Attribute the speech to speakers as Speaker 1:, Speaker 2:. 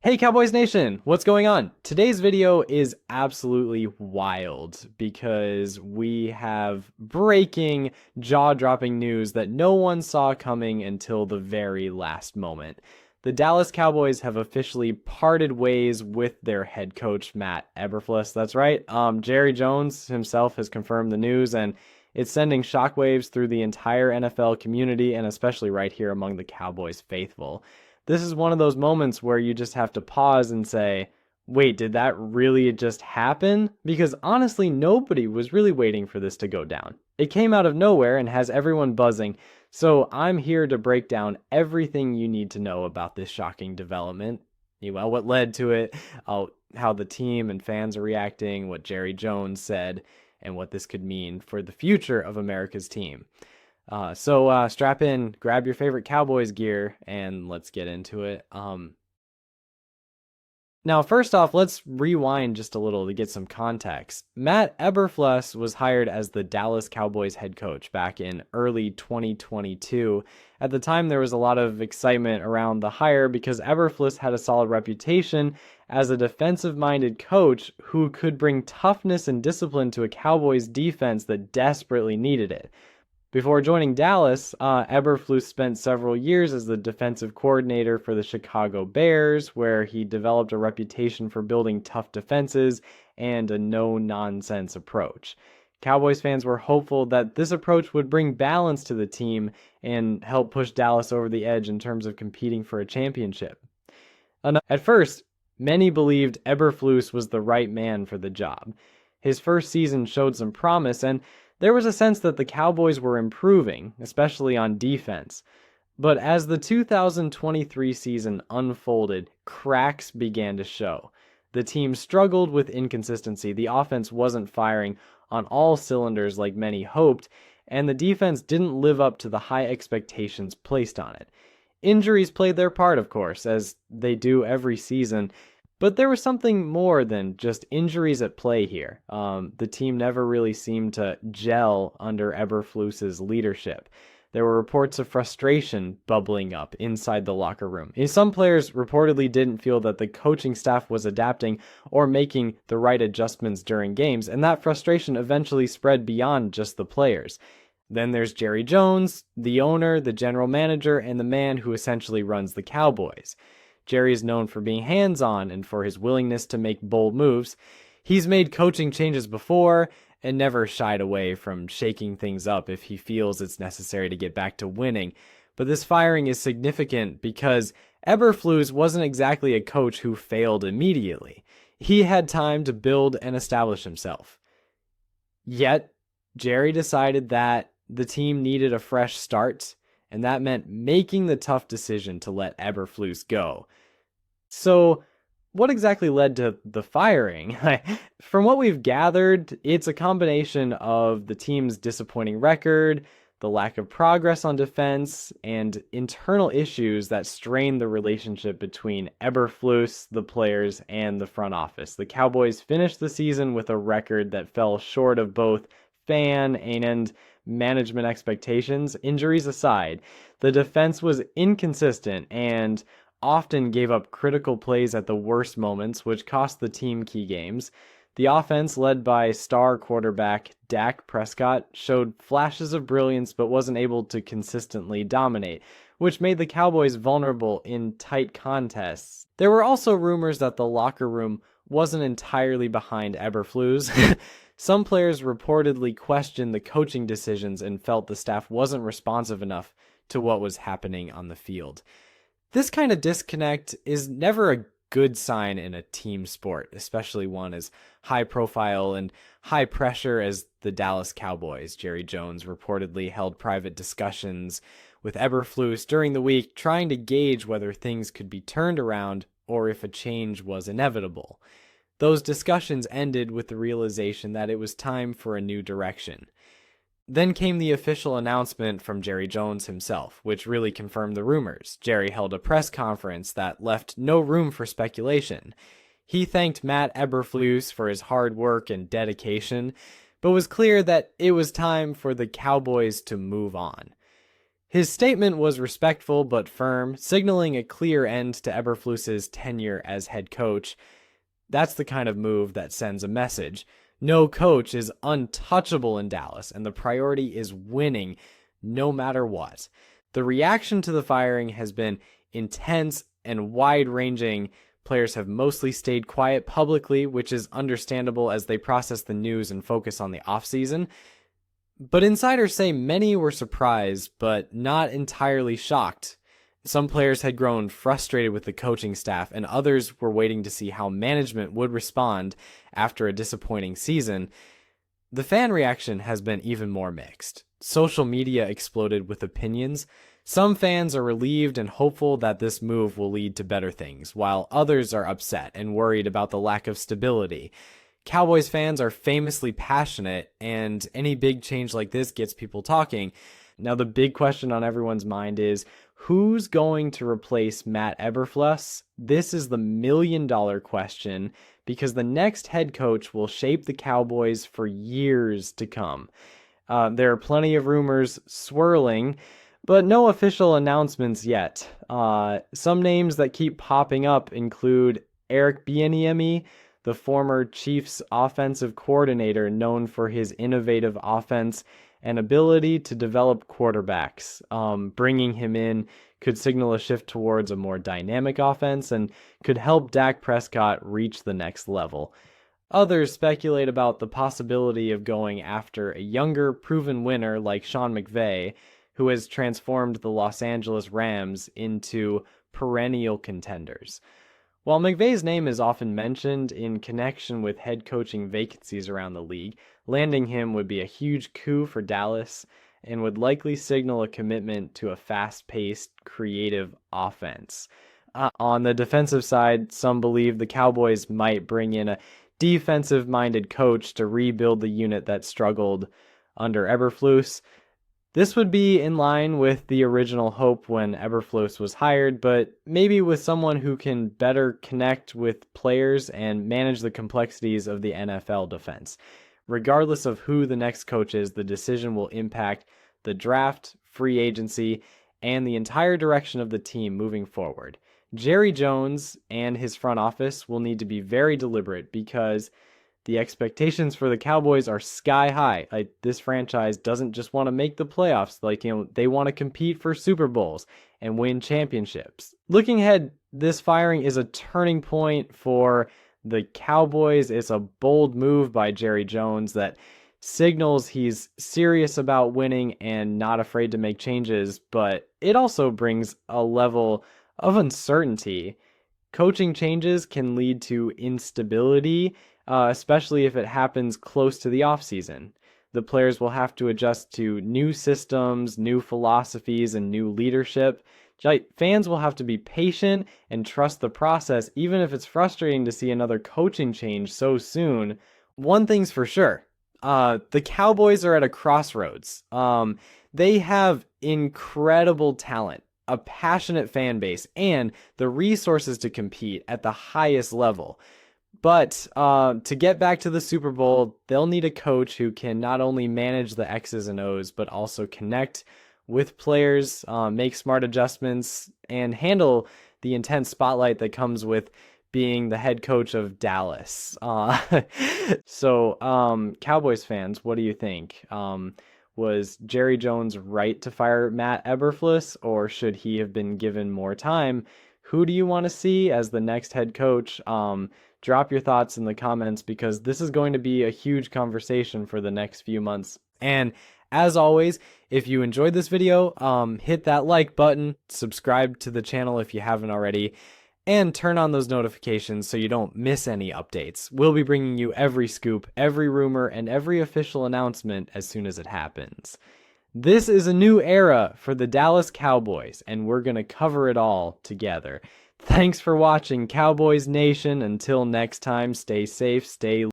Speaker 1: Hey Cowboys Nation, what's going on? Today's video is absolutely wild because we have breaking, jaw-dropping news that no one saw coming until the very last moment. The Dallas Cowboys have officially parted ways with their head coach, Matt Eberflus. That's right. Jerry Jones himself has confirmed the news, and it's sending shockwaves through the entire NFL community and especially right here among the Cowboys faithful. This is one of those moments where you just have to pause and say, wait, did that really just happen? Because honestly, nobody was really waiting for this to go down. It came out of nowhere and has everyone buzzing, so I'm here to break down everything you need to know about this shocking development. Well, what led to it, how the team and fans are reacting, what Jerry Jones said, and what this could mean for the future of America's team. So strap in, grab your favorite Cowboys gear, and let's get into it. Now, first off, let's rewind just a little to get some context. Matt Eberflus was hired as the Dallas Cowboys head coach back in early 2022. At the time, there was a lot of excitement around the hire because Eberflus had a solid reputation as a defensive-minded coach who could bring toughness and discipline to a Cowboys defense that desperately needed it. Before joining Dallas, Eberflus spent several years as the defensive coordinator for the Chicago Bears, where he developed a reputation for building tough defenses and a no-nonsense approach. Cowboys fans were hopeful that this approach would bring balance to the team and help push Dallas over the edge in terms of competing for a championship. At first, many believed Eberflus was the right man for the job. His first season showed some promise, and there was a sense that the Cowboys were improving, especially on defense. But as the 2023 season unfolded, cracks began to show. The team struggled with inconsistency, the offense wasn't firing on all cylinders like many hoped, and the defense didn't live up to the high expectations placed on it. Injuries played their part, of course, as they do every season, but there was something more than just injuries at play here. The team never really seemed to gel under Eberflus's leadership. There were reports of frustration bubbling up inside the locker room. Some players reportedly didn't feel that the coaching staff was adapting or making the right adjustments during games, and that frustration eventually spread beyond just the players. Then there's Jerry Jones, the owner, the general manager, and the man who essentially runs the Cowboys. Jerry is known for being hands-on and for his willingness to make bold moves. He's made coaching changes before and never shied away from shaking things up if he feels it's necessary to get back to winning. But this firing is significant because Eberflus wasn't exactly a coach who failed immediately. He had time to build and establish himself. Yet, Jerry decided that the team needed a fresh start, and that meant making the tough decision to let Eberflus go. So, what exactly led to the firing? From what we've gathered, it's a combination of the team's disappointing record, the lack of progress on defense, and internal issues that strained the relationship between Eberflus, the players, and the front office. The Cowboys finished the season with a record that fell short of both fan and management expectations. Injuries aside, the defense was inconsistent and often gave up critical plays at the worst moments, which cost the team key games. The offense, led by star quarterback Dak Prescott, showed flashes of brilliance but wasn't able to consistently dominate, which made the Cowboys vulnerable in tight contests. There were also rumors that the locker room wasn't entirely behind Eberflus. Some players reportedly questioned the coaching decisions and felt the staff wasn't responsive enough to what was happening on the field. This kind of disconnect is never a good sign in a team sport, especially one as high profile and high pressure as the Dallas Cowboys. Jerry Jones reportedly held private discussions with Eberflus during the week, trying to gauge whether things could be turned around or if a change was inevitable. Those discussions ended with the realization that it was time for a new direction. Then came the official announcement from Jerry Jones himself, which really confirmed the rumors. Jerry held a press conference that left no room for speculation. He thanked Matt Eberflus for his hard work and dedication, but was clear that it was time for the Cowboys to move on. His statement was respectful but firm, signaling a clear end to Eberflus's tenure as head coach. That's the kind of move that sends a message. No coach is untouchable in Dallas, and the priority is winning no matter what. The reaction to the firing has been intense and wide-ranging. Players have mostly stayed quiet publicly, which is understandable as they process the news and focus on the offseason. But insiders say many were surprised, but not entirely shocked. Some players had grown frustrated with the coaching staff, and others were waiting to see how management would respond after a disappointing season. The fan reaction has been even more mixed. Social media exploded with opinions. Some fans are relieved and hopeful that this move will lead to better things, while others are upset and worried about the lack of stability. Cowboys fans are famously passionate, and any big change like this gets people talking. Now, the big question on everyone's mind is, who's going to replace Matt Eberflus? This is the million-dollar question, because the next head coach will shape the Cowboys for years to come. There are plenty of rumors swirling, but no official announcements yet. Some names that keep popping up include Eric Bieniemy, the former Chiefs offensive coordinator known for his innovative offense and ability to develop quarterbacks. Bringing him in could signal a shift towards a more dynamic offense and could help Dak Prescott reach the next level. Others speculate about the possibility of going after a younger, proven winner like Sean McVay, who has transformed the Los Angeles Rams into perennial contenders. While McVay's name is often mentioned in connection with head coaching vacancies around the league, landing him would be a huge coup for Dallas and would likely signal a commitment to a fast-paced, creative offense. On the defensive side, some believe the Cowboys might bring in a defensive-minded coach to rebuild the unit that struggled under Eberflus. This would be in line with the original hope when Eberflus was hired, but maybe with someone who can better connect with players and manage the complexities of the NFL defense. Regardless of who the next coach is, the decision will impact the draft, free agency, and the entire direction of the team moving forward. Jerry Jones and his front office will need to be very deliberate because the expectations for the Cowboys are sky high. This franchise doesn't just want to make the playoffs. They want to compete for Super Bowls and win championships. Looking ahead, this firing is a turning point for the Cowboys. It's a bold move by Jerry Jones that signals he's serious about winning and not afraid to make changes, but it also brings a level of uncertainty. Coaching changes can lead to instability, especially if it happens close to the offseason. The players will have to adjust to new systems, new philosophies, and new leadership. Fans will have to be patient and trust the process, even if it's frustrating to see another coaching change so soon. One thing's for sure, the Cowboys are at a crossroads. They have incredible talent, a passionate fan base, and the resources to compete at the highest level. But to get back to the Super Bowl, they'll need a coach who can not only manage the X's and O's, but also connect with players, make smart adjustments, and handle the intense spotlight that comes with being the head coach of Dallas. So, Cowboys fans, what do you think? Was Jerry Jones right to fire Matt Eberflus, or should he have been given more time? Who do you want to see as the next head coach? Drop your thoughts in the comments because this is going to be a huge conversation for the next few months. And as always, if you enjoyed this video, hit that like button, subscribe to the channel if you haven't already, and turn on those notifications so you don't miss any updates. We'll be bringing you every scoop, every rumor, and every official announcement as soon as it happens. This is a new era for the Dallas Cowboys, and we're going to cover it all together. Thanks for watching, Cowboys Nation. Until next time, stay safe, stay